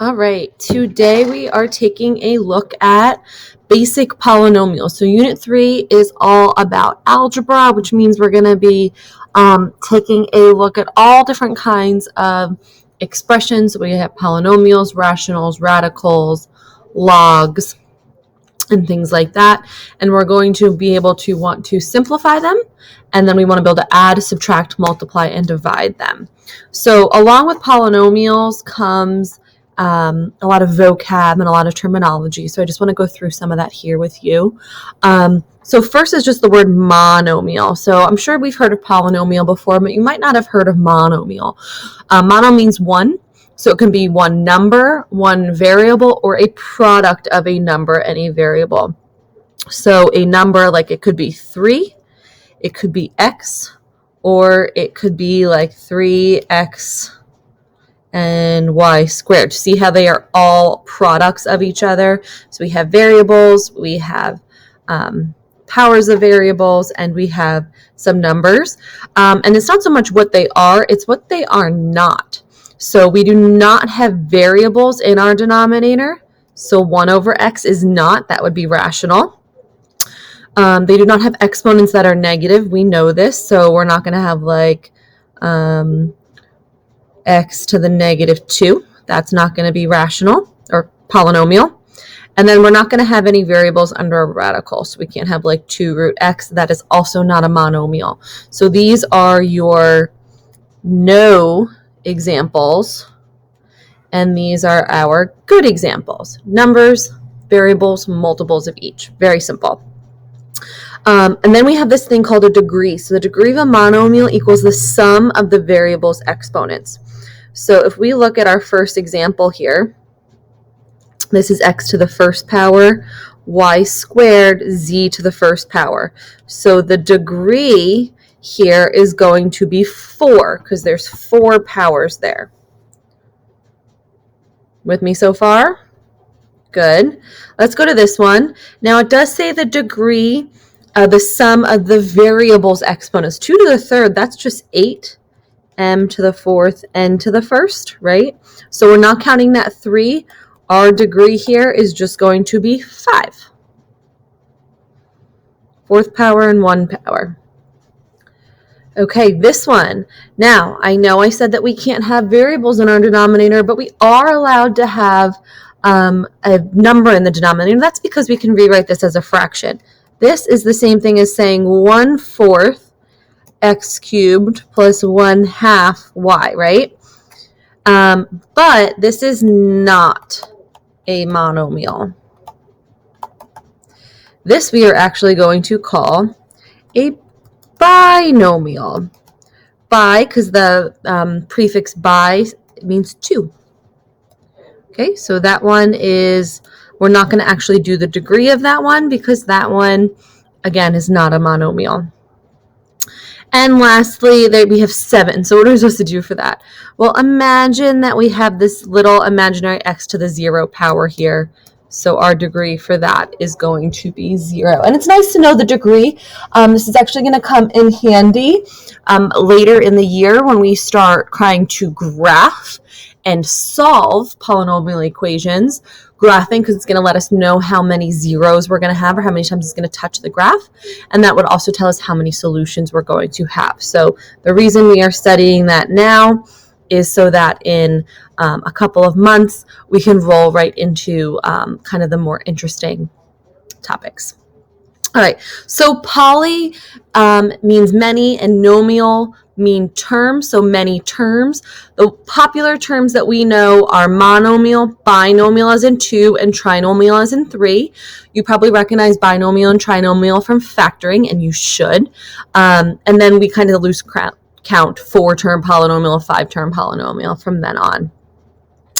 All right, today we are taking a look at basic polynomials. So Unit 3 is all about algebra, which means we're going to be taking a look at all different kinds of expressions. We have polynomials, rationals, radicals, logs, and things like that. And we're going to be able to want to simplify them, and then we want to be able to add, subtract, multiply, and divide them. So along with polynomials comes a lot of vocab and a lot of terminology. So I just want to go through some of that here with you. So first is just the word monomial. So I'm sure we've heard of polynomial before, but you might not have heard of monomial. Mono means one. So it can be one number, one variable, or a product of a number and a variable. So a number, like it could be 3, it could be x, or it could be like 3x and y squared. See how they are all products of each other? So we have variables, we have powers of variables, and we have some numbers. And it's not so much what they are, it's what they are not. So we do not have variables in our denominator. So 1 over x is not, that would be rational. They do not have exponents that are negative. We know this, so we're not going to have like x to the negative 2. That's not going to be rational or polynomial. And then we're not going to have any variables under a radical. So we can't have like 2 root x. That is also not a monomial. So these are your no examples, and these are our good examples. Numbers, variables, multiples of each. Very simple. And then we have this thing called a degree. So the degree of a monomial equals the sum of the variable's exponents. So if we look at our first example here, this is x to the first power, y squared, z to the first power. So the degree here is going to be 4 because there's 4 powers there. With me so far? Good. Let's go to this one. Now it does say the degree, the sum of the variable's exponents. 2 to the third, that's just 8. M to the fourth, n to the first, right? So we're not counting that 3. Our degree here is just going to be 5. 4th power and 1 power. Okay, this one. Now, I know I said that we can't have variables in our denominator, but we are allowed to have a number in the denominator. That's because we can rewrite this as a fraction. This is the same thing as saying 1/4 x cubed plus 1/2 y, right? But this is not a monomial. This we are actually going to call a binomial. Bi, because the prefix bi means 2. Okay, so that one is, we're not going to actually do the degree of that one because that one, again, is not a monomial. And lastly, we have 7. So what are we supposed to do for that? Well, imagine that we have this little imaginary x to the 0 power here. So our degree for that is going to be 0. And it's nice to know the degree. This is actually going to come in handy later in the year when we start trying to graph and solve polynomial equations. Graphing, because it's going to let us know how many zeros we're going to have or how many times it's going to touch the graph. And that would also tell us how many solutions we're going to have. So the reason we are studying that now is so that in a couple of months, we can roll right into kind of the more interesting topics. All right, so poly means many, and nomial mean terms, so many terms. The popular terms that we know are monomial, binomial as in 2, and trinomial as in 3. You probably recognize binomial and trinomial from factoring, and you should. And then we kind of lose count 4-term polynomial, 5-term polynomial from then on.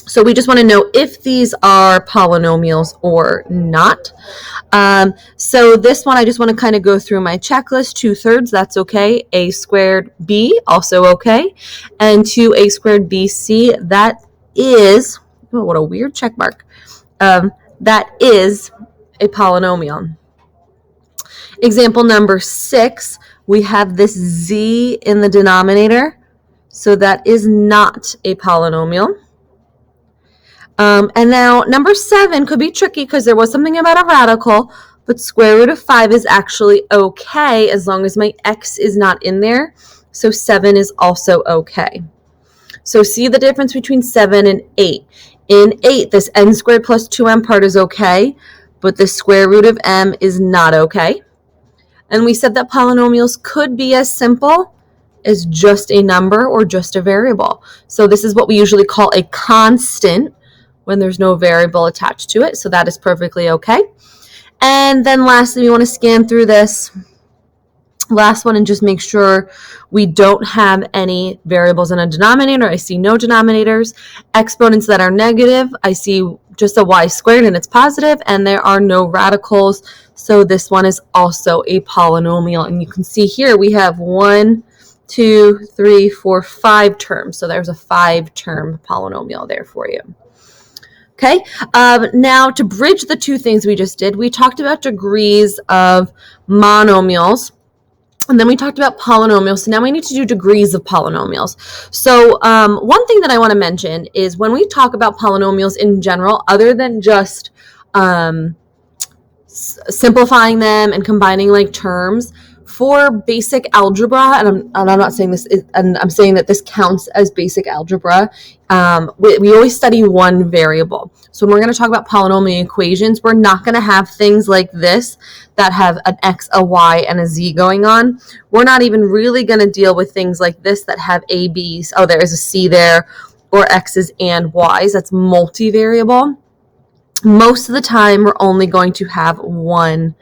So we just want to know if these are polynomials or not. So this one, I just want to kind of go through my checklist. 2/3, that's okay. A squared b, also okay. And 2a squared bc, that is, oh, what a weird check mark. That is a polynomial. Example number 6, we have this z in the denominator. So that is not a polynomial. And now number 7 could be tricky because there was something about a radical, but square root of 5 is actually okay as long as my x is not in there. So 7 is also okay. So see the difference between 7 and 8. In 8, this n squared plus 2m part is okay, but the square root of m is not okay. And we said that polynomials could be as simple as just a number or just a variable. So this is what we usually call a constant when there's no variable attached to it. So that is perfectly okay. And then lastly, we want to scan through this last one and just make sure we don't have any variables in a denominator. I see no denominators. Exponents that are negative, I see just a y squared and it's positive, and there are no radicals. So this one is also a polynomial. And you can see here we have 1, 2, 3, 4, 5 terms. So there's a 5-term polynomial there for you. Okay, now to bridge the two things we just did, we talked about degrees of monomials, and then we talked about polynomials. So now we need to do degrees of polynomials. So one thing that I want to mention is when we talk about polynomials in general, other than just simplifying them and combining like terms, for basic algebra, and I'm not saying this, and I'm saying that this counts as basic algebra, we always study one variable. So when we're going to talk about polynomial equations, we're not going to have things like this that have an x, a y, and a z going on. We're not even really going to deal with things like this that have a, b's, oh, there is a c there, or x's and y's. That's multivariable. Most of the time, we're only going to have one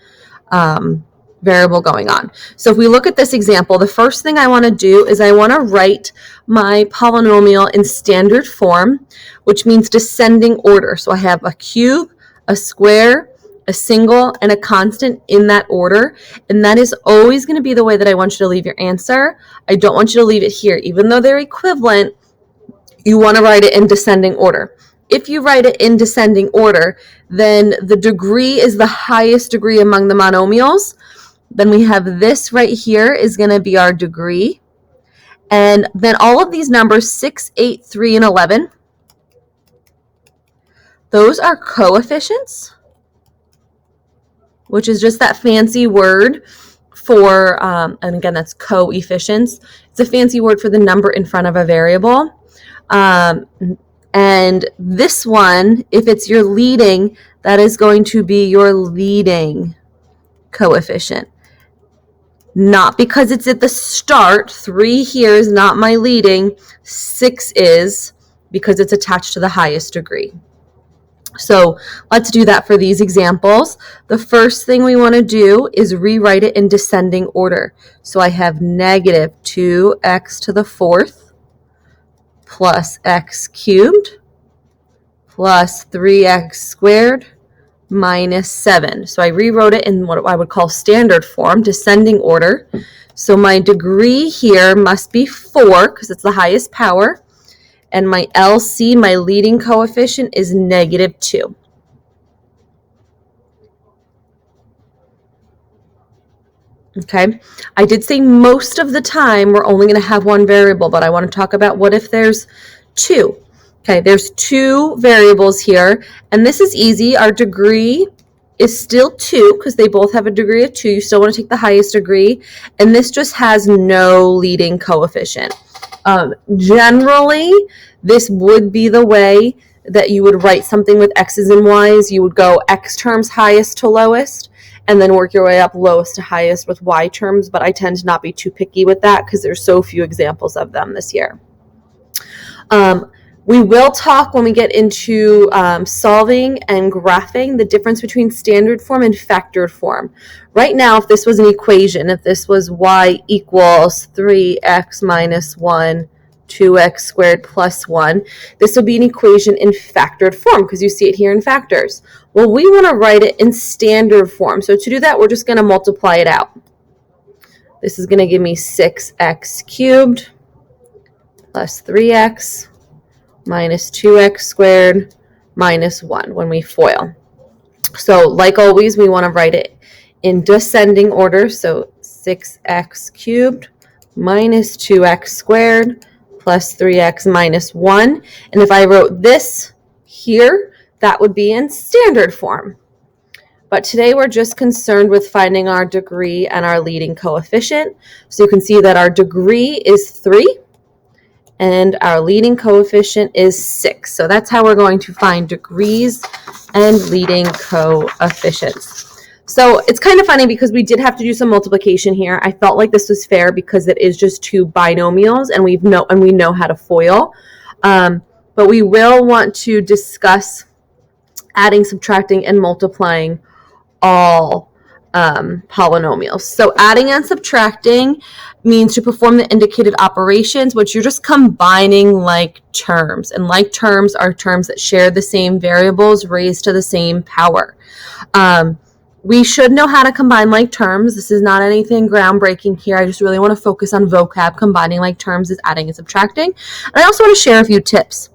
variable going on. So if we look at this example, the first thing I want to do is I want to write my polynomial in standard form, which means descending order. So I have a cube, a square, a single, and a constant in that order. And that is always going to be the way that I want you to leave your answer. I don't want you to leave it here. Even though they're equivalent, you want to write it in descending order. If you write it in descending order, then the degree is the highest degree among the monomials. Then we have this right here is going to be our degree. And then all of these numbers, 6, 8, 3, and 11, those are coefficients, which is just that fancy word for, and again, that's coefficients. It's a fancy word for the number in front of a variable. And this one, if it's your leading, that is going to be your leading coefficient. Not because it's at the start. 3 here is not my leading. 6 is, because it's attached to the highest degree. So let's do that for these examples. The first thing we want to do is rewrite it in descending order. So I have negative 2x to the 4th plus x cubed plus 3x squared minus 7. So I rewrote it in what I would call standard form, descending order. So my degree here must be 4 because it's the highest power. And my LC, my leading coefficient, is negative 2. Okay, I did say most of the time we're only going to have one variable, but I want to talk about what if there's 2. Okay, there's 2 variables here, and this is easy. Our degree is still 2 because they both have a degree of 2. You still want to take the highest degree, and this just has no leading coefficient. Generally, this would be the way that you would write something with x's and y's. You would go x terms highest to lowest, and then work your way up lowest to highest with y terms, but I tend to not be too picky with that because there's so few examples of them this year. We will talk when we get into solving and graphing the difference between standard form and factored form. Right now, if this was an equation, if this was y equals 3x minus 1, 2x squared plus 1, this will be an equation in factored form because you see it here in factors. Well, we want to write it in standard form. So to do that, we're just going to multiply it out. This is going to give me 6x cubed plus 3x minus 2x squared minus 1 when we FOIL. So like always, we want to write it in descending order. So 6x cubed minus 2x squared plus 3x minus 1. And if I wrote this Here, that would be in standard form. But today we're just concerned with finding our degree and our leading coefficient. So you can see that our degree is 3 and our leading coefficient is 6. So that's how we're going to find degrees and leading coefficients. So it's kind of funny because we did have to do some multiplication here. I felt like this was fair because it is just two binomials and we know how to FOIL. But we will want to discuss adding, subtracting, and multiplying all polynomials. So adding and subtracting means to perform the indicated operations, which you're just combining like terms. And like terms are terms that share the same variables raised to the same power. We should know how to combine like terms. This is not anything groundbreaking here. I just really want to focus on vocab. Combining like terms is adding and subtracting. And I also want to share a few tips.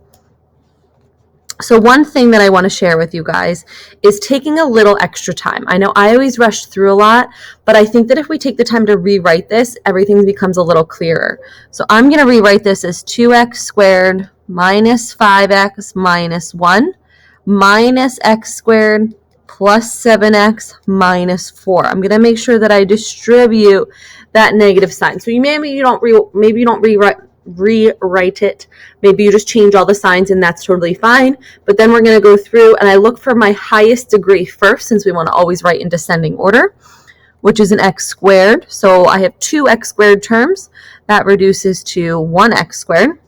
So one thing that I want to share with you guys is taking a little extra time. I know I always rush through a lot, but I think that if we take the time to rewrite this, everything becomes a little clearer. So I'm going to rewrite this as 2x squared minus 5x minus 1 minus x squared plus 7x minus 4. I'm going to make sure that I distribute that negative sign. So maybe you don't rewrite it. Maybe you just change all the signs and that's totally fine. But then we're going to go through and I look for my highest degree first, since we want to always write in descending order, which is an x squared. So I have two x squared terms. That reduces to 1x squared.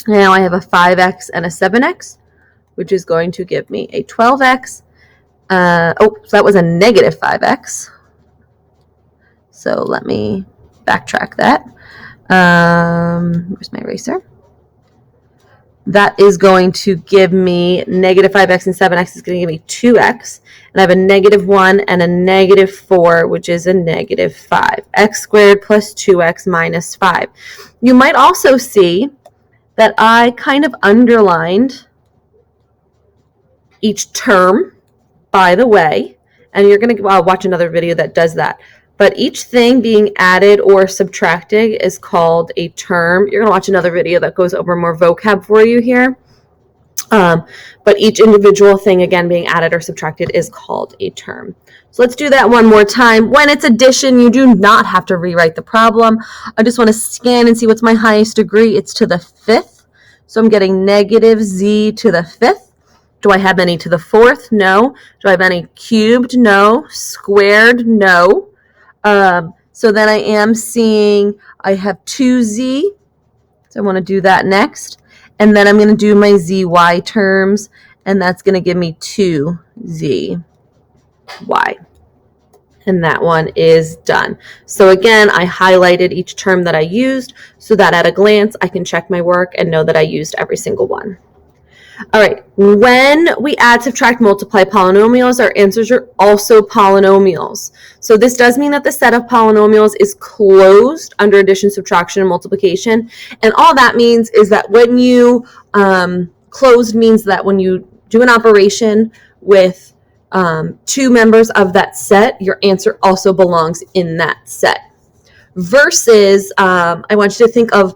Now I have a 5x and a 7x, which is going to give me a 12x. So that was a negative 5x. So let me backtrack that. Where's my eraser? That is going to give me negative 5x and 7x is going to give me 2x. And I have a negative 1 and a negative 4, which is a negative 5. X squared plus 2x minus 5. You might also see that I kind of underlined each term, by the way. And you're going to watch another video that does that. But each thing being added or subtracted is called a term. You're going to watch another video that goes over more vocab for you here. But each individual thing, again, being added or subtracted is called a term. So let's do that one more time. When it's addition, you do not have to rewrite the problem. I just want to scan and see what's my highest degree. It's to the 5th. So I'm getting negative z to the 5th. Do I have any to the 4th? No. Do I have any cubed? No. Squared? No. So then I am seeing I have 2z, so I want to do that next, and then I'm going to do my zy terms, and that's going to give me 2zy, and that one is done. So again, I highlighted each term that I used so that at a glance I can check my work and know that I used every single one. All right, when we add, subtract, multiply polynomials, our answers are also polynomials. So this does mean that the set of polynomials is closed under addition, subtraction, and multiplication. And all that means is that when you, closed means that when you do an operation with two members of that set, your answer also belongs in that set. Versus, I want you to think of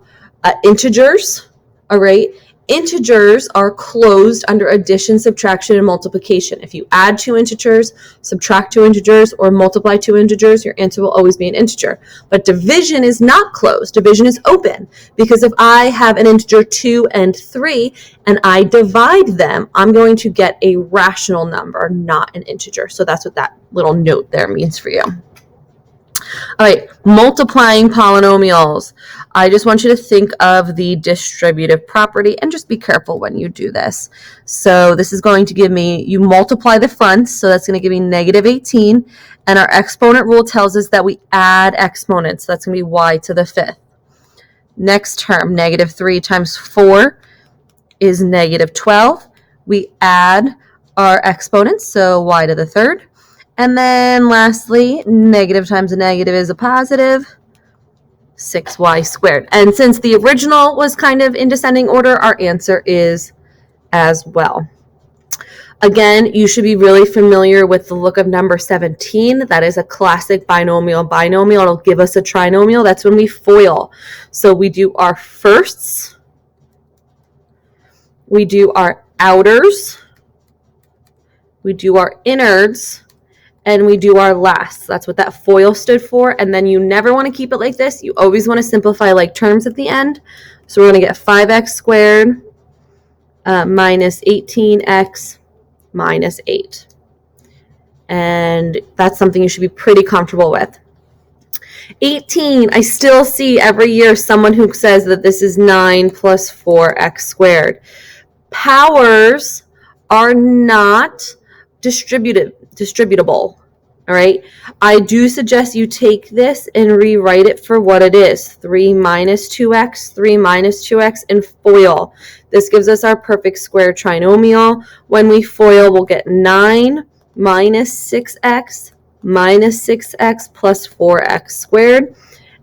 integers, all right? Integers are closed under addition, subtraction, and multiplication. If you add two integers, subtract two integers, or multiply two integers, your answer will always be an integer. But division is not closed. Division is open, because if I have an integer 2 and 3 and I divide them, I'm going to get a rational number, not an integer. So that's what that little note there means for you. All right, multiplying polynomials. I just want you to think of the distributive property and just be careful when you do this. So this is going to give me, you multiply the fronts, so that's going to give me negative 18. And our exponent rule tells us that we add exponents, so that's going to be y to the 5th. Next term, negative 3 times 4 is negative 12. We add our exponents, so y to the 3rd. And then lastly, negative times a negative is a positive, 6y squared. And since the original was kind of in descending order, our answer is as well. Again, you should be really familiar with the look of number 17. That is a classic binomial. Binomial, it'll give us a trinomial. That's when we FOIL. So we do our firsts, we do our outers, we do our innards, and we do our lasts. That's what that FOIL stood for. And then you never want to keep it like this. You always want to simplify like terms at the end. So we're going to get 5x squared minus 18x minus 8. And that's something you should be pretty comfortable with. 18, I still see every year someone who says that this is 9 plus 4x squared. Powers are not distributable. All right. I do suggest you take this and rewrite it for what it is. 3 minus 2x, 3 minus 2x, and FOIL. This gives us our perfect square trinomial. When we FOIL, we'll get 9 minus 6x minus 6x plus 4x squared.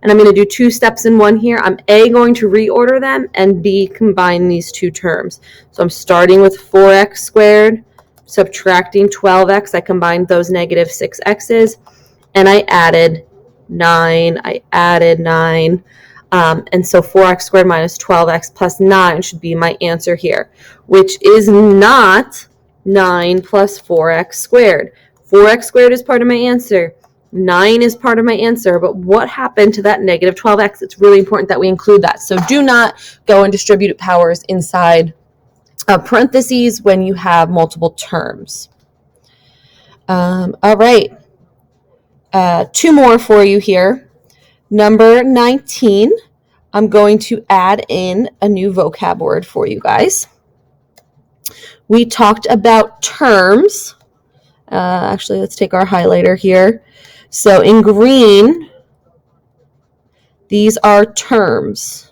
And I'm going to do two steps in one here. I'm A, going to reorder them, and B, combine these two terms. So I'm starting with 4x squared, subtracting 12x. I combined those negative 6x's, and I added 9. And so 4x squared minus 12x plus 9 should be my answer here, which is not 9 plus 4x squared. 4x squared is part of my answer. 9 is part of my answer, but what happened to that negative 12x? It's really important that we include that. So do not go and distribute powers inside parentheses when you have multiple terms. All right. 2 more for you here. Number 19, I'm going to add in a new vocab word for you guys. We talked about terms. Actually, let's take our highlighter here. So in green, these are terms.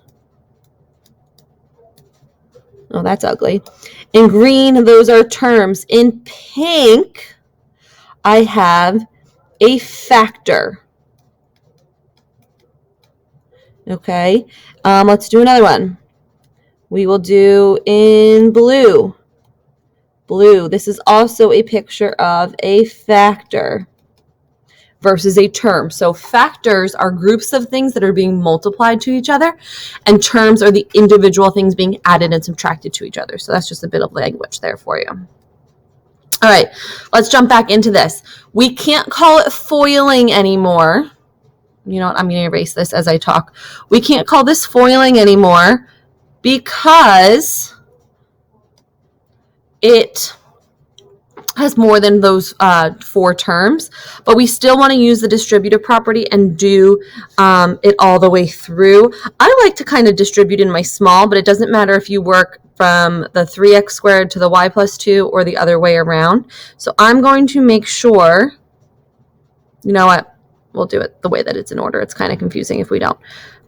Oh, that's ugly. In green, those are terms. In pink, I have a factor. Okay, let's do another one. We will do in blue. Blue, this is also a picture of a factor versus a term. So factors are groups of things that are being multiplied to each other, and terms are the individual things being added and subtracted to each other. So that's just a bit of language there for you. All right, let's jump back into this. We can't call it foiling anymore. You know what? I'm going to erase this as I talk. We can't call this foiling anymore because it has more than those 4 terms, but we still want to use the distributive property and do it all the way through. I like to kind of distribute in my small, but it doesn't matter if you work from the 3x squared to the y plus 2 or the other way around. So I'm going to make sure, you know what, we'll do it the way that it's in order. It's kind of confusing if we don't.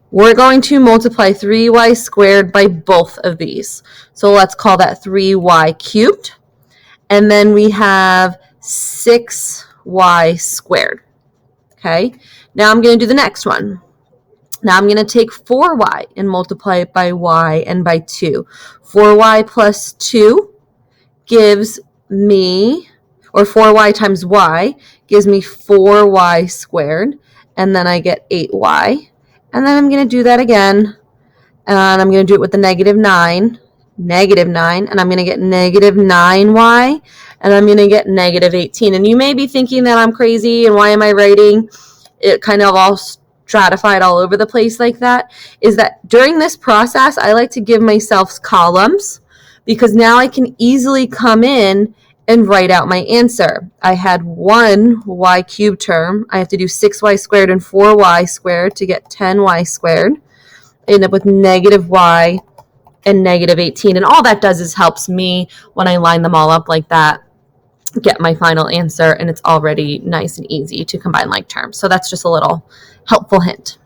We're going to multiply 3y squared by both of these. So let's call that 3y cubed. And then we have 6y squared. Okay, now I'm going to do the next one. Now I'm going to take 4y and multiply it by y and by 2. 4y plus 2 gives me, or 4y times y gives me 4y squared. And then I get 8y. And then I'm going to do that again. And I'm going to do it with the negative 9, and I'm going to get negative 9y, and I'm going to get negative 18. And you may be thinking that I'm crazy, and why am I writing it kind of all stratified all over the place like that? Is that during this process, I like to give myself columns, because now I can easily come in and write out my answer. I had one y cubed term. I have to do 6y squared and 4y squared to get 10y squared. I end up with negative y and negative 18. And all that does is helps me when I line them all up like that, get my final answer, and it's already nice and easy to combine like terms. So that's just a little helpful hint.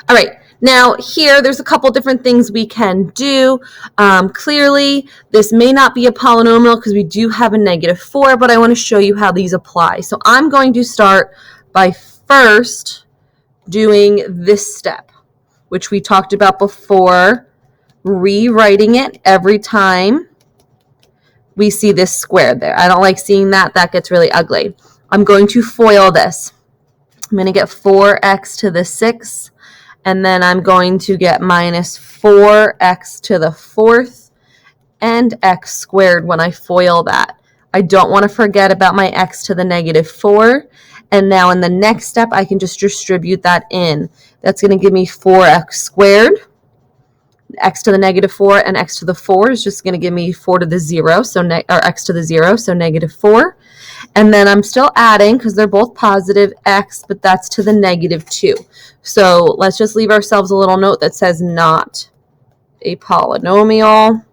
All right, now here there's a couple different things we can do. Clearly, this may not be a polynomial because we do have a negative 4, but I want to show you how these apply. So I'm going to start by first doing this step, which we talked about before, rewriting it every time we see this squared there. I don't like seeing that. That gets really ugly. I'm going to FOIL this. I'm going to get 4x to the 6, and then I'm going to get minus 4x to the 4th, and x squared when I FOIL that. I don't want to forget about my x to the negative 4. And now in the next step, I can just distribute that in. That's going to give me 4x squared. X to the negative 4 and x to the 4 is just going to give me 4 to the 0, so or x to the 0, so negative 4. And then I'm still adding because they're both positive x, but that's to the negative 2. So let's just leave ourselves a little note that says not a polynomial.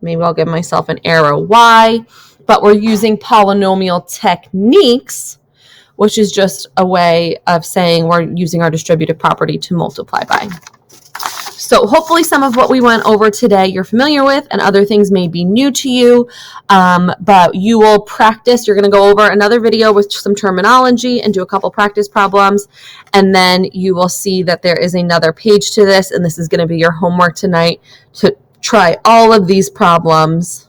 Maybe I'll give myself an arrow Y, but we're using polynomial techniques, which is just a way of saying we're using our distributive property to multiply by. So hopefully some of what we went over today you're familiar with, and other things may be new to you, but you will practice. You're going to go over another video with some terminology and do a couple practice problems, and then you will see that there is another page to this, and this is going to be your homework tonight to try all of these problems.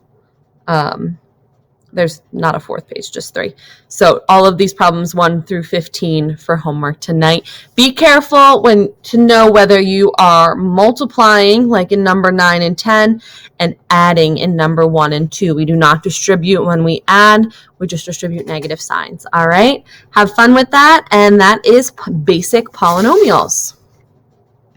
There's not a fourth page, just 3. So all of these problems 1 through 15 for homework tonight. Be careful to know whether you are multiplying, like in number 9 and 10, and adding in number 1 and 2. We do not distribute when we add. We just distribute negative signs. All right? Have fun with that. And that is basic polynomials.